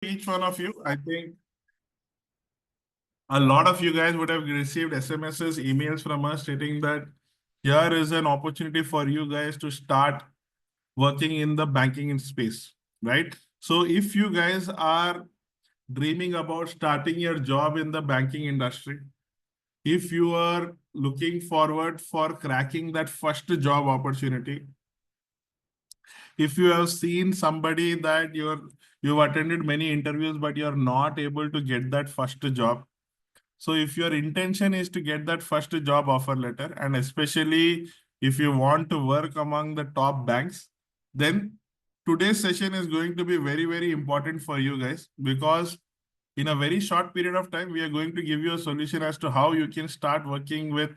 Each one of you, I think a lot of you guys would have received SMSs, emails from us stating that here is an opportunity for you guys to start working in the banking space, right? So if you guys are dreaming about starting your job in the banking industry, if you are looking forward for cracking that first job opportunity, if you have seen somebody that you've attended many interviews but you're not able to get that first job. So if your intention is to get that first job offer letter, and especially if you want to work among the top banks, then today's session is going to be very, very important for you guys, because in a very short period of time, we are going to give you a solution as to how you can start working with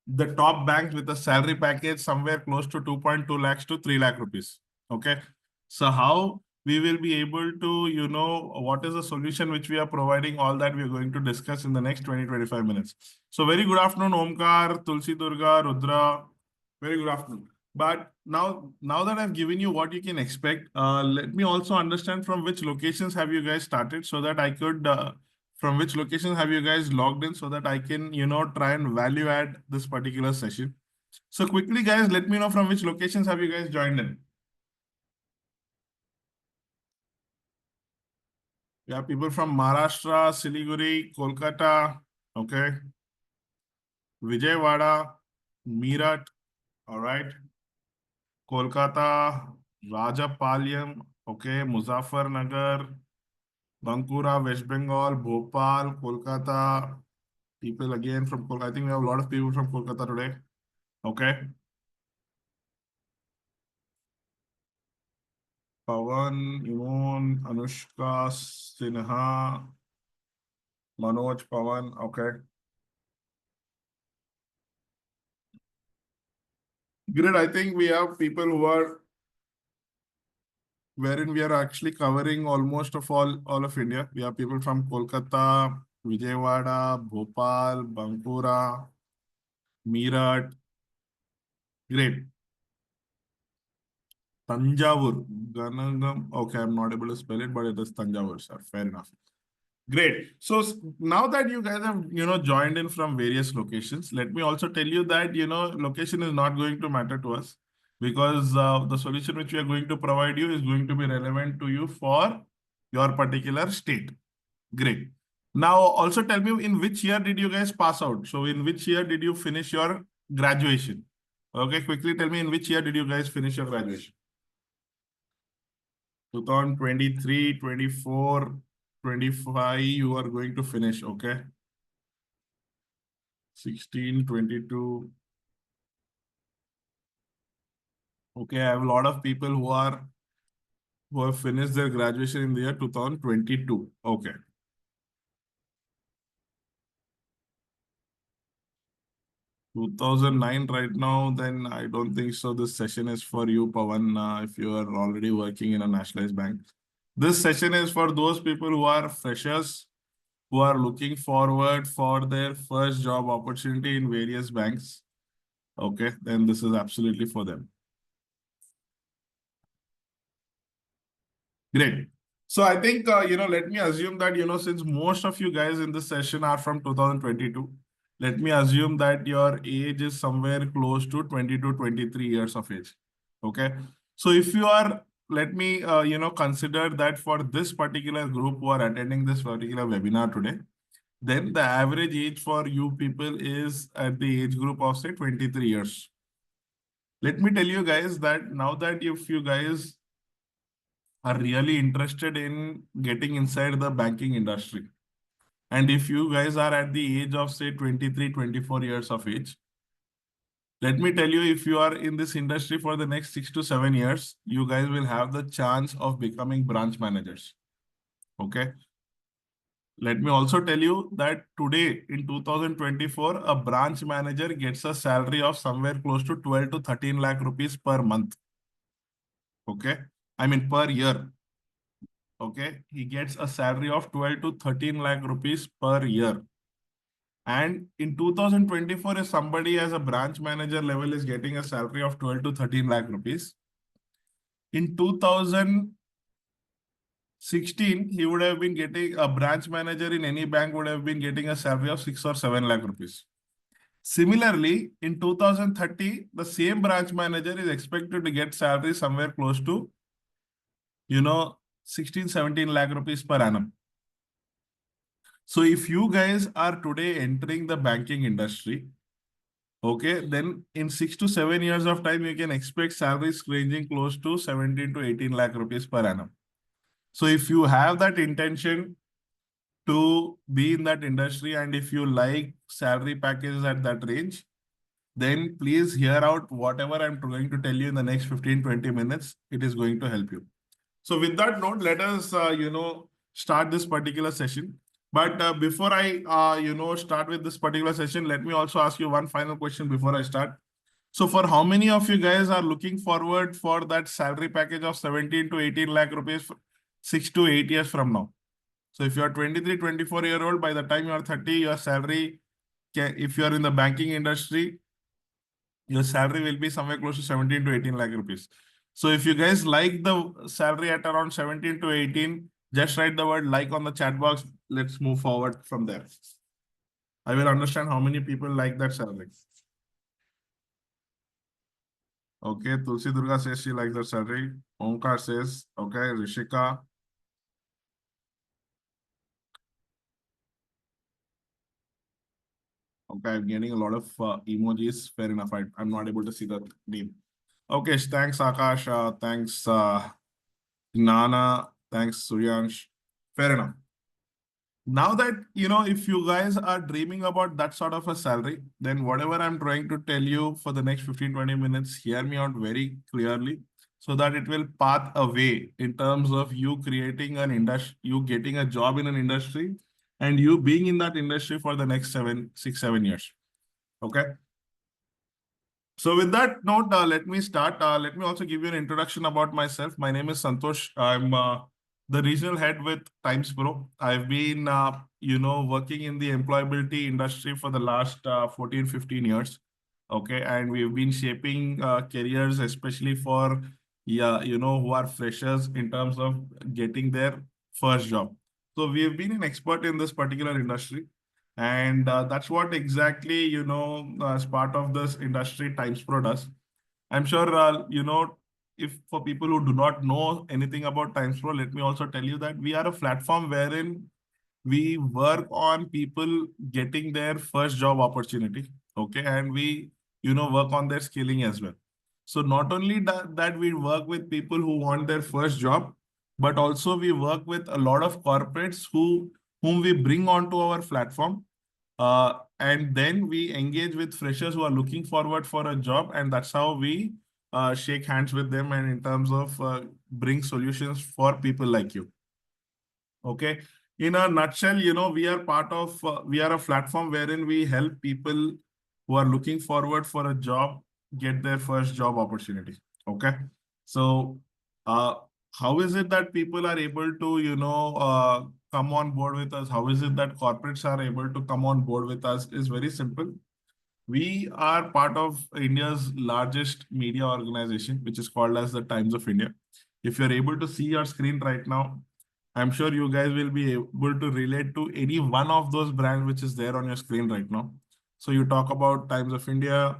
the top banks with a salary package somewhere close to 2.2 lakhs to 3 lakh rupees. Okay. So how we will be able to, what is the solution which we are providing, all that we are going to discuss in the next 20-25 minutes. So very good afternoon, Omkar, Tulsi Durga, Rudra. Very good afternoon. But now that I've given you what you can expect, let me also understand from which locations have you guys started, so that I could from which locations have you guys logged in, so that I can, try and value add this particular session. So quickly, guys, let me know from which locations have you guys joined in. Yeah, people from Maharashtra, Siliguri, Kolkata, okay, Vijayawada, Meerut, all right, Kolkata, Rajapalyam, okay, Muzaffarnagar, Bankura, West Bengal, Bhopal, Kolkata. People again from Kolkata. I think we have a lot of people from Kolkata today. Okay. Pawan, Imon, Anushka, Sinha, Manoj, Pawan. Okay. Great. I think we have people who are wherein we are actually covering almost of all of India. We have people from Kolkata, Vijayawada, Bhopal, Bankura, Meerut. Great. Tanjavur, Ganagam. Okay, I'm not able to spell it, but it is Tanjavur, sir. Fair enough. Great. So now that you guys have, joined in from various locations, let me also tell you that, location is not going to matter to us, because the solution which we are going to provide you is going to be relevant to you for your particular state. Great. Now, also tell me, in which year did you guys pass out? So in which year did you finish your graduation? Okay, quickly tell me, in which year did you guys finish your graduation? 2023, 24, 25, you are going to finish, okay? 16, 22. Okay, I have a lot of people who have finished their graduation in the year 2022. Okay. 2009 right now, then I don't think so. This session is for you, Pavan, if you are already working in a nationalized bank. This session is for those people who are freshers, who are looking forward for their first job opportunity in various banks. Okay, then this is absolutely for them. Great. So I think, let me assume that, since most of you guys in this session are from 2022, let me assume that your age is somewhere close to 20 to 23 years of age. Okay. So if you are, let me, consider that for this particular group who are attending this particular webinar today, then the average age for you people is at the age group of, say, 23 years. Let me tell you guys that now that if you guys are really interested in getting inside the banking industry, and if you guys are at the age of, say, 23, 24 years of age, let me tell you, if you are in this industry for the next 6 to 7 years, you guys will have the chance of becoming branch managers. Okay. Let me also tell you that today in 2024, a branch manager gets a salary of somewhere close to 12 to 13 lakh rupees per month. Okay. I mean, per year. Okay. He gets a salary of 12 to 13 lakh rupees per year. And in 2024, if somebody as a branch manager level is getting a salary of 12 to 13 lakh rupees, in 2060, 16, he would have been getting a branch manager in any bank would have been getting a salary of 6 or 7 lakh rupees. Similarly, in 2030, the same branch manager is expected to get salary somewhere close to, 16, 17 lakh rupees per annum. So if you guys are today entering the banking industry, okay, then in 6 to 7 years of time, you can expect salaries ranging close to 17 to 18 lakh rupees per annum. So if you have that intention to be in that industry and if you like salary packages at that range, then please hear out whatever I'm going to tell you in the next 15-20 minutes. It is going to help you. So with that note, let us, start this particular session. But before I, start with this particular session, let me also ask you one final question before I start. So for how many of you guys are looking forward for that salary package of 17 to 18 lakh rupees 6 to 8 years from now? So if you are 23, 24-year old, by the time you are 30, your salary, if you are in the banking industry, your salary will be somewhere close to 17 to 18 lakh rupees. So if you guys like the salary at around 17 to 18, just write the word like on the chat box. Let's move forward from there. I will understand how many people like that salary. Okay, Tulsi Durga says she likes the salary. Omkar says, okay, Rishika. Okay, I'm getting a lot of emojis. Fair enough. I'm not able to see the name. Okay, thanks, Akash. Thanks, Nana. Thanks, Suryansh. Fair enough. Now that, if you guys are dreaming about that sort of a salary, then whatever I'm trying to tell you for the next 15-20 minutes, hear me out very clearly so that it will path a way in terms of you creating an industry, you getting a job in an industry, and you being in that industry for the next 7 6 7 years. Okay. So with that note, let me start. Let me also give you an introduction about myself. My name is Santosh. I'm the regional head with TimesPro. I've been, working in the employability industry for the last 14, 15 years. Okay. And we've been shaping careers, especially for, yeah, who are freshers in terms of getting their first job. So we've been an expert in this particular industry. And that's what exactly, as part of this industry, TimesPro does. I'm sure, if for people who do not know anything about TimesPro, let me also tell you that we are a platform wherein we work on people getting their first job opportunity. Okay. And we, work on their scaling as well. So not only that we work with people who want their first job, but also we work with a lot of corporates whom we bring onto our platform, and then we engage with freshers who are looking forward for a job, and that's how we shake hands with them and in terms of bring solutions for people like you. Okay. In a nutshell, we are we are a platform wherein we help people who are looking forward for a job get their first job opportunity. Okay. So, uh, how is it that people are able to, come on board with us? How is it that corporates are able to come on board with us? Is very simple. We are part of India's largest media organization, which is called as the Times of India. If you're able to see your screen right now, I'm sure you guys will be able to relate to any one of those brands which is there on your screen right now. So you talk about Times of India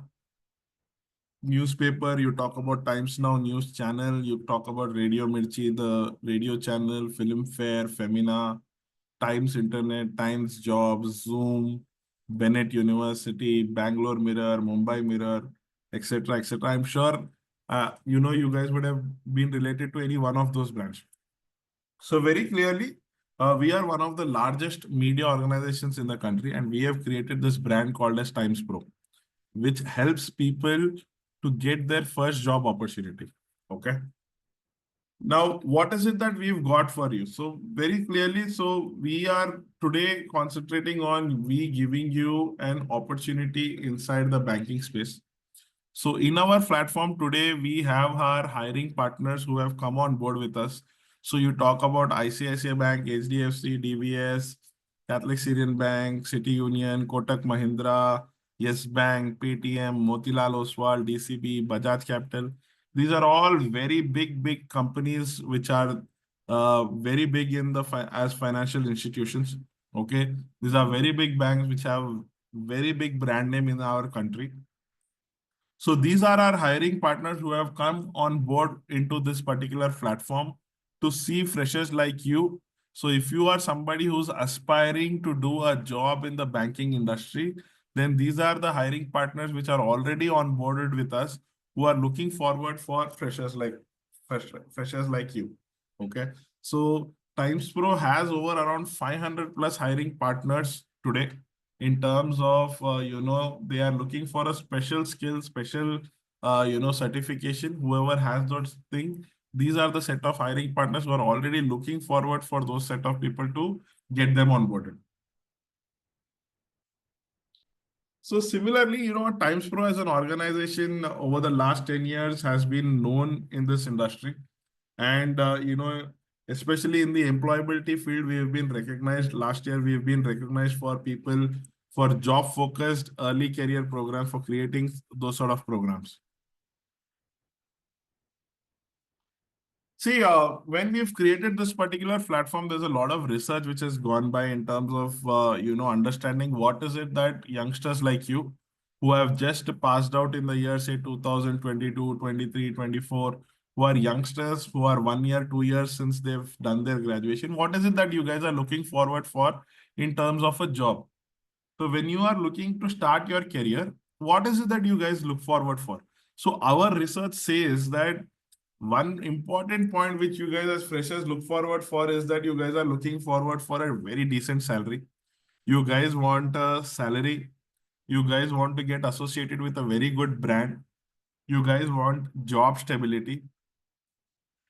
newspaper, you talk about Times Now news channel, you talk about Radio Mirchi, the radio channel, Filmfare, Femina, Times Internet, Times Jobs, Zoom, Bennett University, Bangalore Mirror, Mumbai Mirror, etc., etc. I'm sure you guys would have been related to any one of those brands. So very clearly, we are one of the largest media organizations in the country, and we have created this brand called as TimesPro, which helps people to get their first job opportunity. Okay. Now, what is it that we've got for you? So very clearly, so we are today concentrating on we giving you an opportunity inside the banking space. So in our platform today, we have our hiring partners who have come on board with us. So you talk about ICICI Bank, HDFC, DBS, Catholic Syrian Bank, City Union, Kotak Mahindra, Yes Bank, Paytm, Motilal Oswal, DCB, Bajaj Capital. These are all very big companies which are very big in the as financial institutions. Okay, these are very big banks which have very big brand name in our country. So these are our hiring partners who have come on board into this particular platform to see freshers like you. So if you are somebody who's aspiring to do a job in the banking industry, then these are the hiring partners which are already on boarded with us, who are looking forward for freshers like you. Okay. So TimesPro has over around 500 plus hiring partners today, in terms of they are looking for a special skill, special certification. Whoever has those thing, these are the set of hiring partners who are already looking forward for those set of people to get them onboarded. So similarly, TimesPro as an organization over the last 10 years has been known in this industry. And, especially in the employability field, we have been recognized. Last year, we have been recognized for people for job focused early career programs, for creating those sort of programs. See, when we've created this particular platform, there's a lot of research which has gone by in terms of, understanding what is it that youngsters like you, who have just passed out in the year, say 2022, 23, 24, who are youngsters, who are 1 year, 2 years since they've done their graduation, what is it that you guys are looking forward for in terms of a job? So when you are looking to start your career, what is it that you guys look forward for? So our research says that one important point which you guys as freshers look forward for is that you guys are looking forward for a very decent salary. You guys want a salary. You guys want to get associated with a very good brand. You guys want job stability.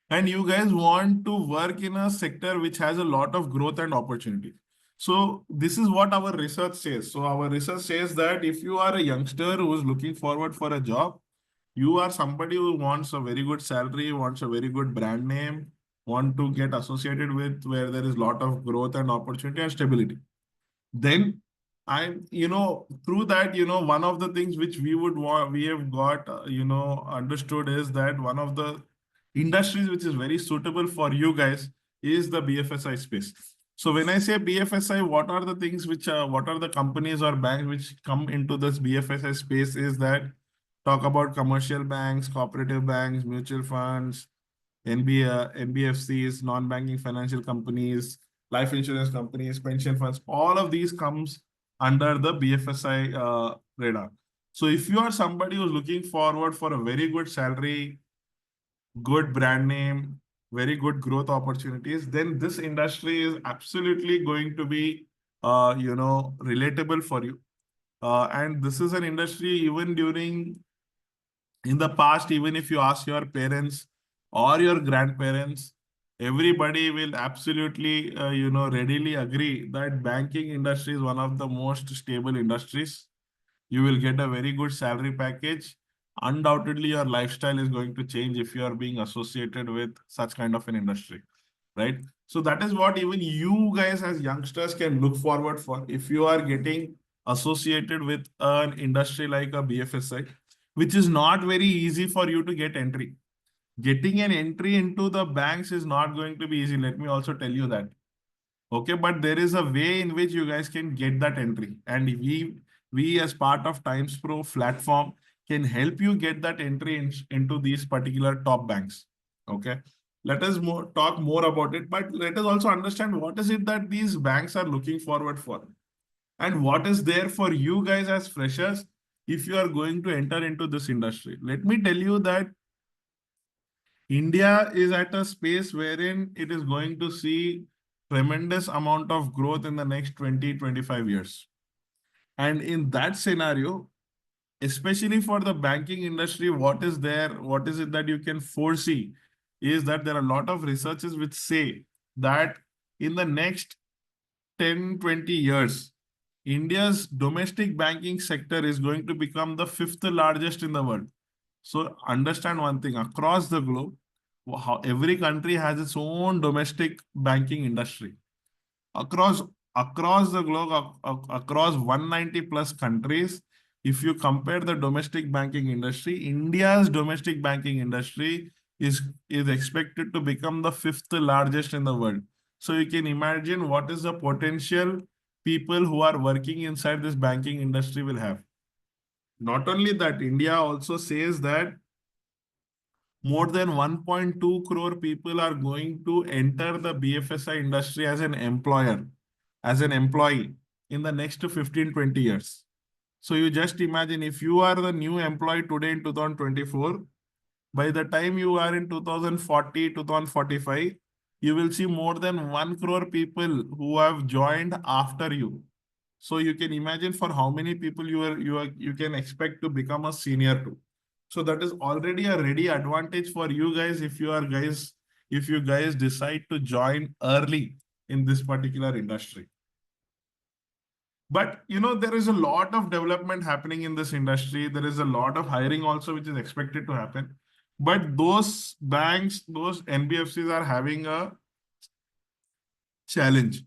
And you guys want to work in a sector which has a lot of growth and opportunity. So this is what our research says. So our research says that if you are a youngster who is looking forward for a job, you are somebody who wants a very good salary, wants a very good brand name, want to get associated with where there is a lot of growth and opportunity and stability. Then through that, one of the things which we would want, we have got, understood is that one of the industries which is very suitable for you guys is the BFSI space. So when I say BFSI, what are the things which what are the companies or banks which come into this BFSI space is that talk about commercial banks, cooperative banks, mutual funds, NBFCs, non-banking financial companies, life insurance companies, pension funds, all of these comes under the BFSI radar. So if you are somebody who's looking forward for a very good salary, good brand name, very good growth opportunities, then this industry is absolutely going to be, relatable for you. And this is an industry even during in the past, even if you ask your parents or your grandparents, everybody will absolutely, readily agree that banking industry is one of the most stable industries. You will get a very good salary package. Undoubtedly, your lifestyle is going to change if you are being associated with such kind of an industry, right? So that is what even you guys as youngsters can look forward for. If you are getting associated with an industry like a BFSI, which is not very easy for you to get entry. Getting an entry into the banks is not going to be easy. Let me also tell you that. Okay, but there is a way in which you guys can get that entry. And we as part of TimesPro platform can help you get that entry into these particular top banks. Okay. Let us talk more about it, but let us also understand what is it that these banks are looking forward for, and what is there for you guys as freshers if you are going to enter into this industry. Let me tell you that India is at a space wherein it is going to see tremendous amount of growth in the next 20-25 years. And in that scenario, especially for the banking industry, what is there, what is it that you can foresee is that there are a lot of researches which say that in the next 10-20 years, India's domestic banking sector is going to become the fifth largest in the world. So understand one thing, across the globe, how every country has its own domestic banking industry. Across across the globe, across 190 plus countries, if you compare the domestic banking industry, India's domestic banking industry is is expected to become the fifth largest in the world. So you can imagine what is the potential people who are working inside this banking industry will have. Not only that, India also says that more than 1.2 crore people are going to enter the BFSI industry as an employer, as an employee in the next 15-20 years. So you just imagine if you are the new employee today in 2024, by the time you are in 2040, 2045, you will see more than 1 crore people who have joined after you. So you can imagine for how many people you can expect to become a senior to. So that is already a ready advantage for you guys if you guys decide to join early in this particular industry. But there is a lot of development happening in this industry. There is a lot of hiring also which is expected to happen. But those banks, those NBFCs are having a challenge.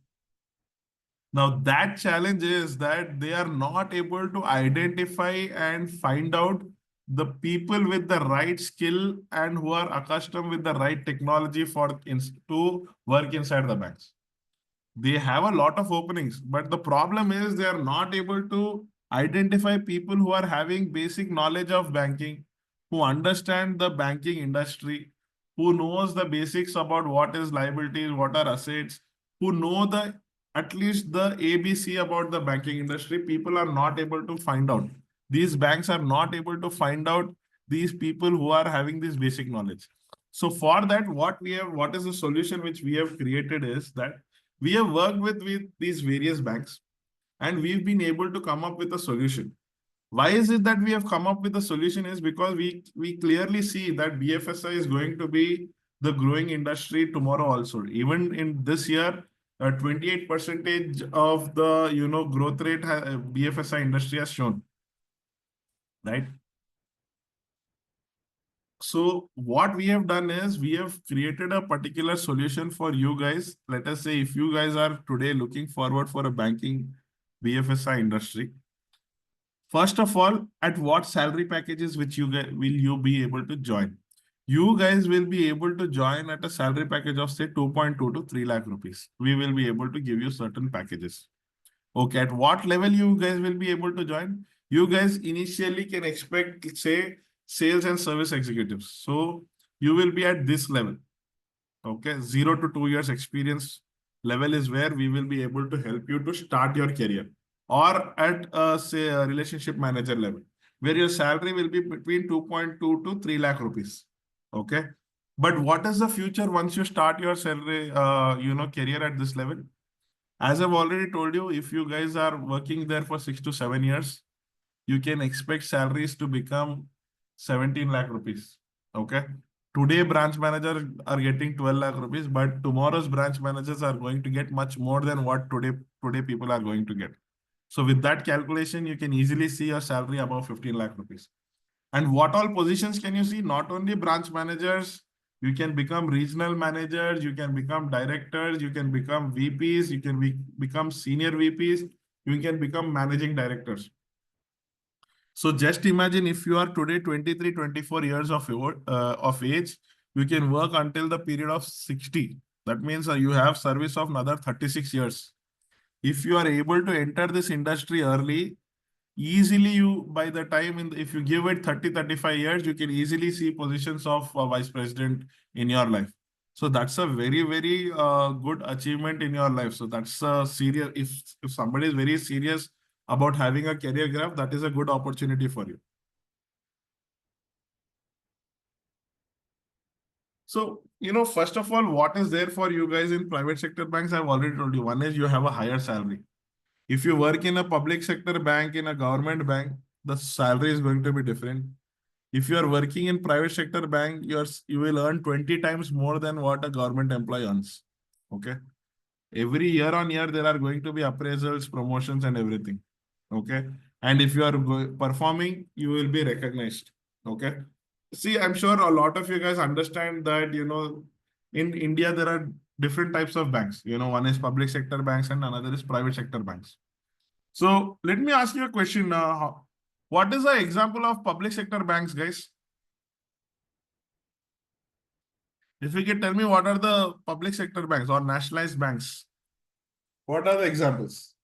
Now, that challenge is that they are not able to identify and find out the people with the right skill and who are accustomed with the right technology to work inside the banks. They have a lot of openings, but the problem is they are not able to identify people who are having basic knowledge of banking, who understand the banking industry, who knows the basics about what is liabilities, what are assets, who know the at least the ABC about the banking industry. People are not able to find out. These banks are not able to find out these people who are having this basic knowledge. So for that, what is the solution which we have created is that we have worked with these various banks and we've been able to come up with a solution. Why is it that we have come up with a solution is because we clearly see that BFSI is going to be the growing industry tomorrow also. Even in this year, 28% of the growth rate BFSI industry has shown, right? So what we have done is we have created a particular solution for you guys. Let us say if you guys are today looking forward for a banking BFSI industry, first of all, at what salary packages which you guys will you be able to join? You guys will be able to join at a salary package of say 2.2 to 3 lakh rupees. We will be able to give you certain packages. Okay, at what level you guys will be able to join? You guys initially can expect, say, sales and service executives. So you will be at this level. Okay, 0 to 2 years experience level is where we will be able to help you to start your career. Or at say a relationship manager level, where your salary will be between 2.2 to 3 lakh rupees. Okay. But what is the future once you start your salary, career at this level? As I've already told you, if you guys are working there for 6 to 7 years, you can expect salaries to become 17 lakh rupees. Okay. Today, branch managers are getting 12 lakh rupees, but tomorrow's branch managers are going to get much more than what today people are going to get. So with that calculation, you can easily see your salary above 15 lakh rupees. And what all positions can you see? Not only branch managers, you can become regional managers, you can become directors, you can become VPs, you can become senior VPs, you can become managing directors. So just imagine if you are today 23, 24 years of age, you can work until the period of 60. That means you have service of another 36 years. If you are able to enter this industry early, easily you by the time if you give it 30-35 years, you can easily see positions of vice president in your life. So that's a very good achievement in your life. So that's a serious, if somebody is very serious about having a career graph, that is a good opportunity for you. So first of all, what is there for you guys in private sector banks? I've already told you. One is you have a higher salary. If you work in a public sector bank, in a government bank, the salary is going to be different. If you are working in private sector bank, you will earn 20 times more than what a government employee earns. Okay. Every year on year, there are going to be appraisals, promotions, and everything. Okay. And if you are performing, you will be recognized. Okay. See, I'm sure a lot of you guys understand that, in India, there are different types of banks. One is public sector banks and another is private sector banks. So let me ask you a question. What is the example of public sector banks, guys? If you can tell me what are the public sector banks or nationalized banks? What are the examples?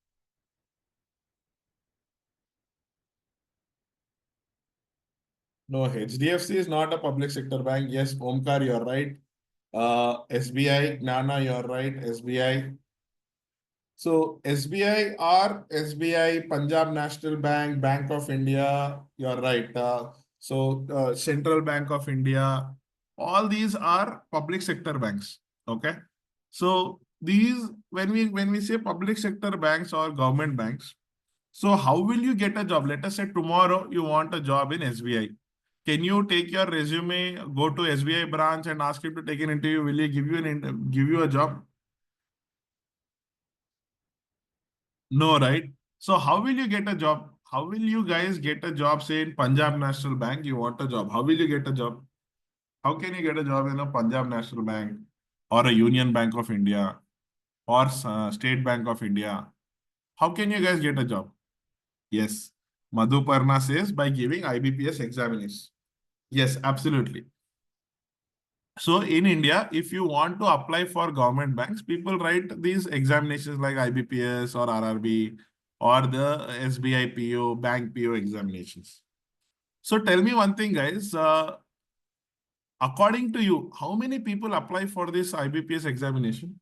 No, HDFC is not a public sector bank. Yes, Omkar, you're right. SBI, Gnana, you're right. SBI. So SBI or SBI, Punjab National Bank, Bank of India, you're right. Central Bank of India, all these are public sector banks. Okay. So these, when we say public sector banks or government banks, so how will you get a job? Let us say tomorrow you want a job in SBI. Can you take your resume, go to SBI branch and ask him to take an interview? Will he give you give you a job? No, right? So how will you get a job? How will you guys get a job, say in Punjab National Bank, you want a job? How will you get a job? How can you get a job in a Punjab National Bank or a Union Bank of India or State Bank of India? How can you guys get a job? Yes. Madhuparna says by giving IBPS examination. Yes, absolutely. So in India, if you want to apply for government banks, people write these examinations like IBPS or RRB or the SBI PO, bank PO examinations. So tell me one thing, guys. According to you, how many people apply for this IBPS examination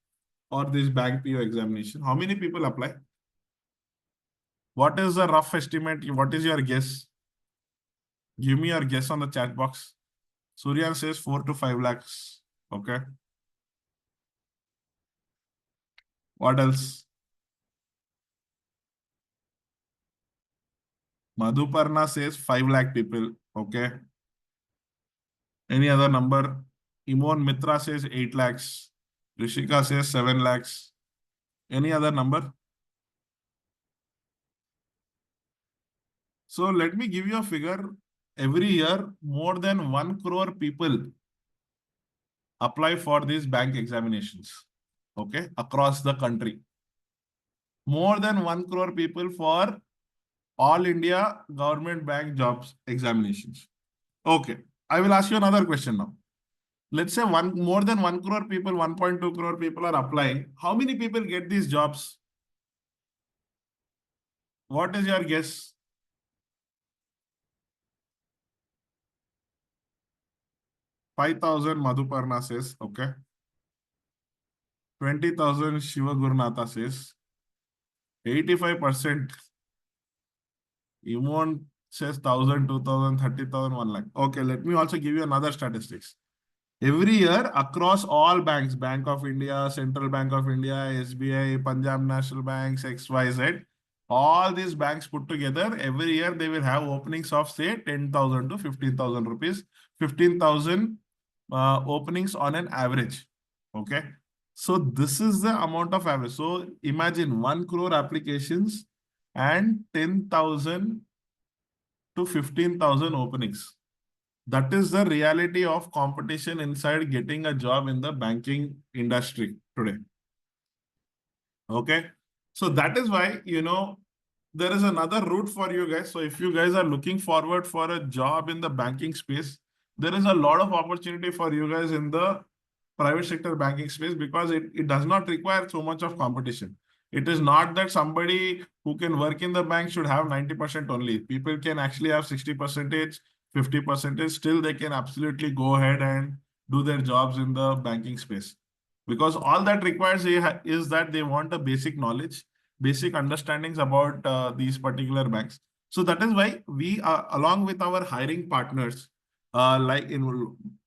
or this bank PO examination? How many people apply? What is the rough estimate? What is your guess? Give me your guess on the chat box. Suryan says 4 to 5 lakhs. Okay. What else? Madhuparna says 5 lakh people. Okay. Any other number? Imon Mitra says 8 lakhs. Rishika says 7 lakhs. Any other number? So let me give you a figure. Every year, more than 1 crore people apply for these bank examinations. Okay. Across the country. More than 1 crore people for all India government bank jobs examinations. Okay. I will ask you another question now. Let's say more than 1 crore people, 1.2 crore people are applying. How many people get these jobs? What is your guess? 5,000 Madhuparna says, okay. 20,000 Shiva Gurunatha says. 85% Imon says 1,000, 2,000, 30,000, 1 lakh. Okay, let me also give you another statistics. Every year across all banks, Bank of India, Central Bank of India, SBI, Punjab National Banks, XYZ, all these banks put together, every year they will have openings of say 10,000 to 15,000 rupees, 15,000 openings on an average. Okay. So this is the amount of average. So imagine 1 crore applications and 10,000 to 15,000 openings. That is the reality of competition inside getting a job in the banking industry today. Okay. So that is why, there is another route for you guys. So if you guys are looking forward for a job in the banking space, there is a lot of opportunity for you guys in the private sector banking space because it does not require so much of competition. It is not that somebody who can work in the bank should have 90% only. People can actually have 60 percentage, 50 percentage. Still, they can absolutely go ahead and do their jobs in the banking space. Because all that requires is that they want a basic knowledge, basic understandings about these particular banks. So that is why we, along with our hiring partners,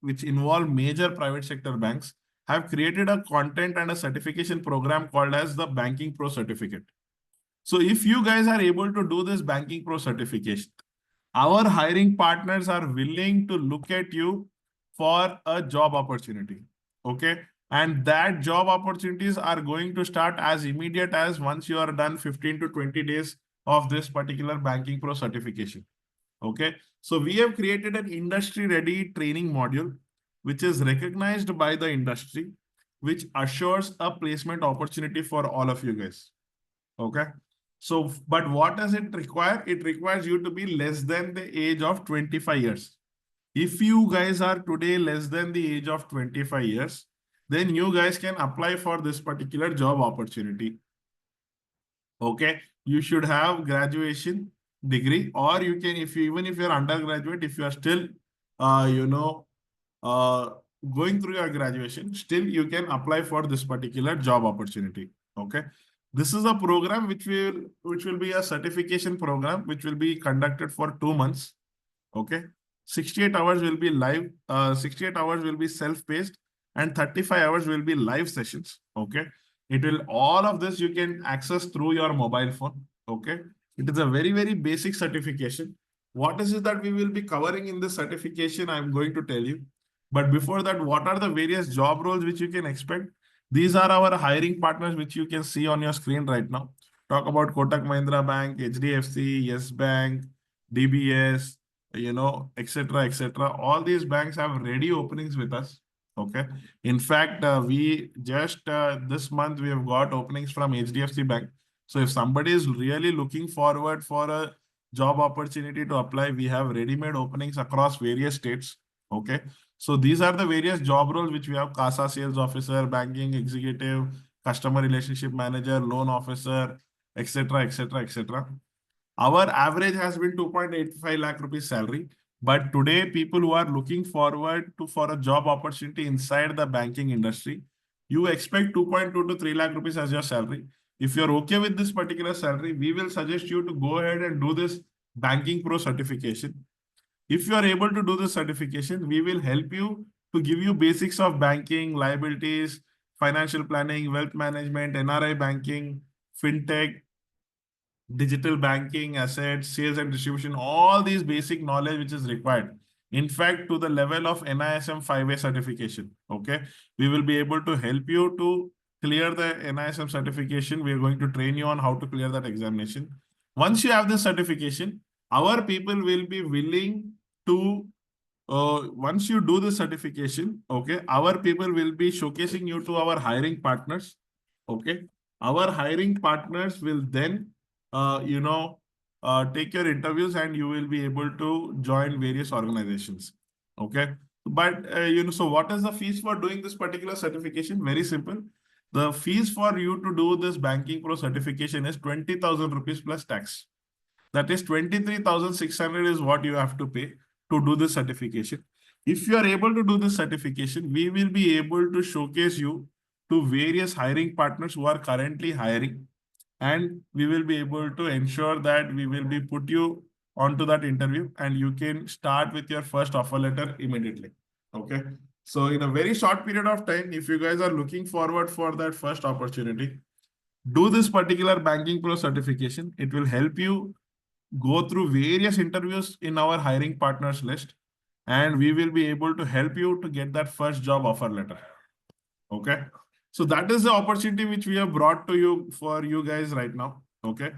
which involve major private sector banks, have created a content and a certification program called as the Banking Pro Certificate. So if you guys are able to do this Banking Pro certification, our hiring partners are willing to look at you for a job opportunity. Okay. And that job opportunities are going to start as immediate as once you are done 15 to 20 days of this particular Banking Pro certification. Okay. So we have created an industry ready training module, which is recognized by the industry, which assures a placement opportunity for all of you guys. Okay. So, but what does it require? It requires you to be less than the age of 25 years. If you guys are today less than the age of 25 years, then you guys can apply for this particular job opportunity. Okay, you should have graduation degree, or you can, if you, even if you're undergraduate, if you are still, uh, you know, uh, going through your graduation, still you can apply for this particular job opportunity. Okay, this is a program which will be a certification program which will be conducted for 2 months. Okay, 68 hours will be live. 68 hours will be self-paced, and 35 hours will be live sessions. Okay, it will, all of this you can access through your mobile phone. Okay, it is a very, very basic certification. What is it that we will be covering in this certification? I'm going to tell you. But before that, what are the various job roles which you can expect? These are our hiring partners, which you can see on your screen right now. Talk about Kotak Mahindra Bank, HDFC, Yes Bank, DBS, etc., etc. All these banks have ready openings with us. Okay. In fact, we just this month we have got openings from HDFC Bank. So if somebody is really looking forward for a job opportunity to apply, we have ready-made openings across various states. Okay. So these are the various job roles which we have: CASA sales officer, banking executive, customer relationship manager, loan officer, etc., etc., etc. Our average has been 2.85 lakh rupees salary. But today, people who are looking forward to for a job opportunity inside the banking industry, you expect 2.2 to 3 lakh rupees as your salary. If you're okay with this particular salary, we will suggest you to go ahead and do this Banking Pro certification. If you are able to do this certification, we will help you to give you basics of banking, liabilities, financial planning, wealth management, NRI banking, fintech, digital banking, assets, sales and distribution, all these basic knowledge which is required. In fact, to the level of NISM 5A certification. Okay. We will be able to help you to clear the NISM certification. We are going to train you on how to clear that examination. Once you have this certification, our people will be willing to, once you do the certification, okay, our people will be showcasing you to our hiring partners. Okay. Our hiring partners will then, take your interviews, and you will be able to join various organizations. Okay. But, so what is the fees for doing this particular certification? Very simple. The fees for you to do this Banking Pro certification is 20,000 rupees plus tax. That is 23,600 is what you have to pay to do this certification. If you are able to do this certification, we will be able to showcase you to various hiring partners who are currently hiring, and we will be able to ensure that we will be put you onto that interview, and you can start with your first offer letter immediately. Okay. So in a very short period of time, if you guys are looking forward for that first opportunity, do this particular Banking Pro certification. It will help you go through various interviews in our hiring partners list, and we will be able to help you to get that first job offer letter. Okay. So that is the opportunity which we have brought to you for you guys right now. Okay.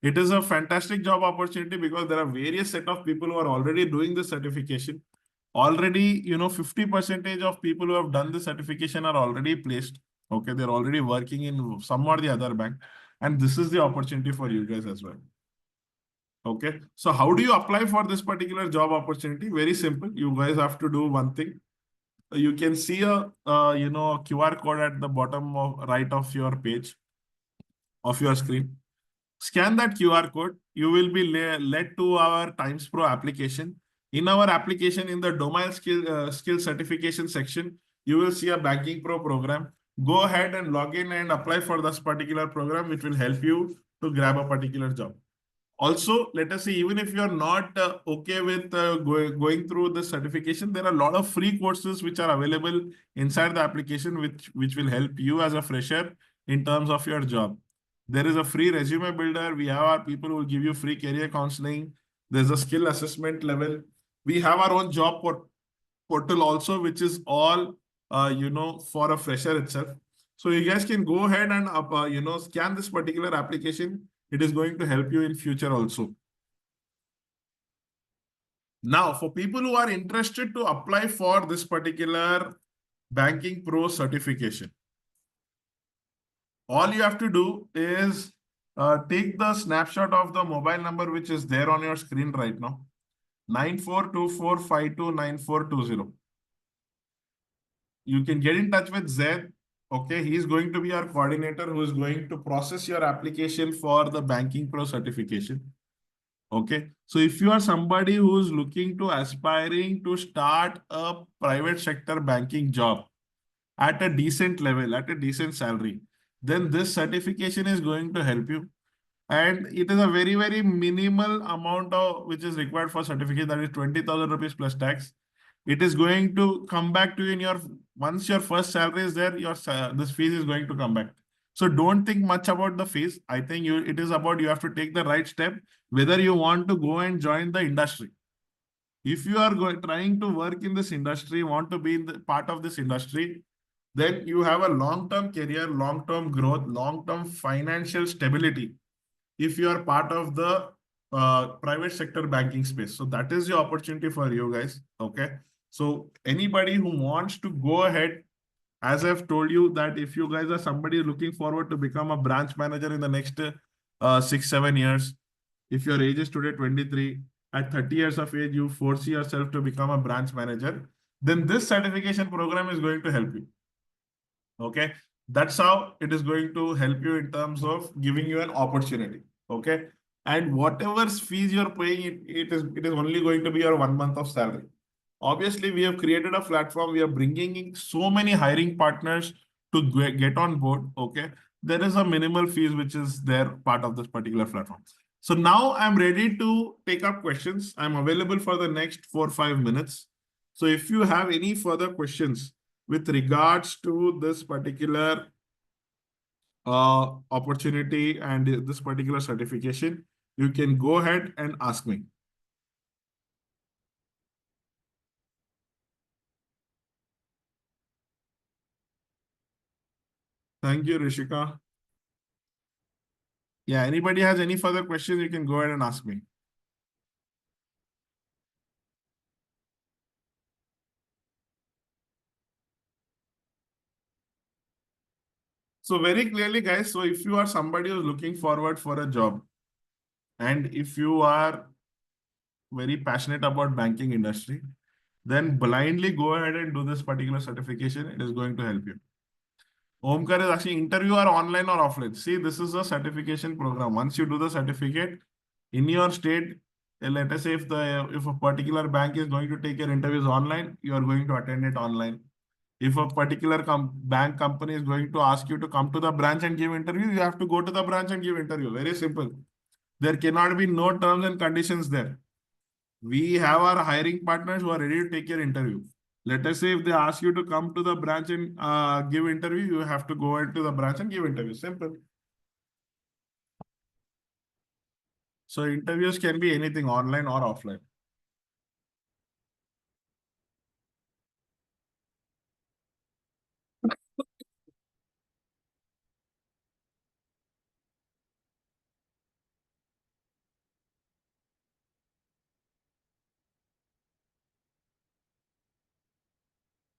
It is a fantastic job opportunity because there are various set of people who are already doing the certification. Already, 50% of people who have done the certification are already placed. Okay. They're already working in some or the other bank. And this is the opportunity for you guys as well. Okay. So how do you apply for this particular job opportunity? Very simple. You guys have to do one thing. You can see a QR code at the bottom of right of your page of your screen. Scan that QR code. You will be led to our TimesPro application. In our application, in the domain skill certification section, you will see a Banking Pro program. Go ahead and log in and apply for this particular program, which will help you to grab a particular job. Also, let us see, even if you are not okay with going through the certification, there are a lot of free courses which are available inside the application, which will help you as a fresher in terms of your job. There is a free resume builder. We have our people who will give you free career counseling. There's a skill assessment level. We have our own job portal also, which is all for a fresher itself. So you guys can go ahead and scan this particular application. It is going to help you in future also. Now, for people who are interested to apply for this particular Banking Pro certification, all you have to do is take the snapshot of the mobile number which is there on your screen right now. 9424529420. You can get in touch with Zed. Okay, he is going to be our coordinator who is going to process your application for the Banking Pro certification. Okay, so if you are somebody who is looking to aspiring to start a private sector banking job at a decent level, at a decent salary, then this certification is going to help you. And it is a very, very minimal amount of which is required for certificate, that is 20,000 rupees plus tax. It is going to come back to you in your once your first salary is there, this fees is going to come back. So don't think much about the fees. I think it is about you have to take the right step, whether you want to go and join the industry. If you are trying to work in this industry, want to be in the part of this industry, then you have a long-term career, long-term growth, long-term financial stability if you are part of the private sector banking space. So that is the opportunity for you guys. Okay. So anybody who wants to go ahead, as I've told you, that if you guys are somebody looking forward to become a branch manager in the next 6, 7 years, if your age is today 23, at 30 years of age, you foresee yourself to become a branch manager, then this certification program is going to help you. Okay. That's how it is going to help you in terms of giving you an opportunity. Okay. And whatever fees you're paying, it is only going to be your 1 month of salary. Obviously, we have created a platform. We are bringing in so many hiring partners to get on board. Okay. There is a minimal fees which is there part of this particular platform. So now I'm ready to take up questions. I'm available for the next 4 or 5 minutes. So if you have any further questions with regards to this particular opportunity and this particular certification, you can go ahead and ask me. Thank you, Rishika. Yeah, anybody has any further questions, you can go ahead and ask me. So very clearly, guys, so if you are somebody who's looking forward for a job, and if you are very passionate about banking industry, then blindly go ahead and do this particular certification. It is going to help you. Omkar is asking, interview are online or offline? See, this is a certification program. Once you do the certificate in your state, let us say if a particular bank is going to take your interviews online, you are going to attend it online. If a particular bank company is going to ask you to come to the branch and give interview, you have to go to the branch and give interview. Very simple. There cannot be no terms and conditions there. We have our hiring partners who are ready to take your interview. Let us say if they ask you to come to the branch and give interview, you have to go into the branch and give interview. Simple. So interviews can be anything, online or offline.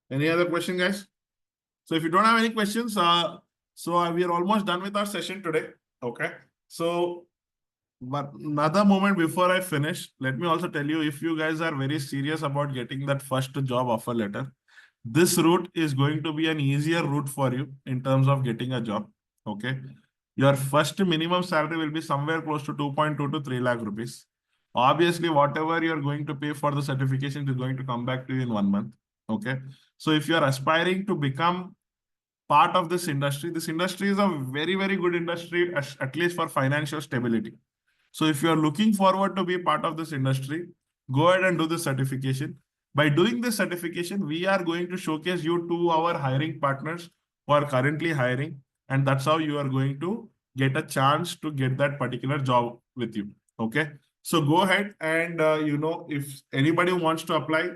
Any other question, guys? So if you don't have any questions, we are almost done with our session today. Okay. So, but another moment before I finish, let me also tell you, if you guys are very serious about getting that first job offer letter, this route is going to be an easier route for you in terms of getting a job. Okay. Your first minimum salary will be somewhere close to 2.2 to 3 lakh rupees. Obviously, whatever you're going to pay for the certification is going to come back to you in 1 month. Okay. So if you're aspiring to become part of this industry is a very, very good industry, at least for financial stability. So if you are looking forward to be part of this industry, go ahead and do the certification. By doing this certification, we are going to showcase you to our hiring partners who are currently hiring. And that's how you are going to get a chance to get that particular job with you. Okay. So go ahead and, if anybody wants to apply,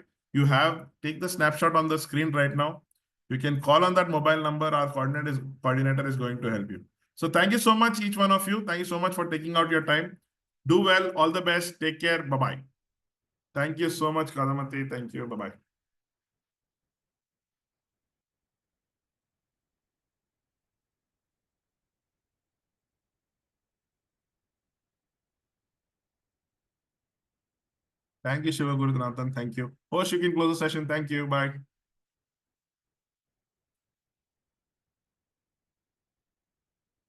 take the snapshot on the screen right now. You can call on that mobile number. Our coordinator is going to help you. So thank you so much, each one of you. Thank you so much for taking out your time. Do well. All the best. Take care. Bye-bye. Thank you so much, Kadamati. Thank you. Bye-bye. Thank you, Shiva Gurudhanathan. Thank you. Host, you can close the session. Thank you. Bye.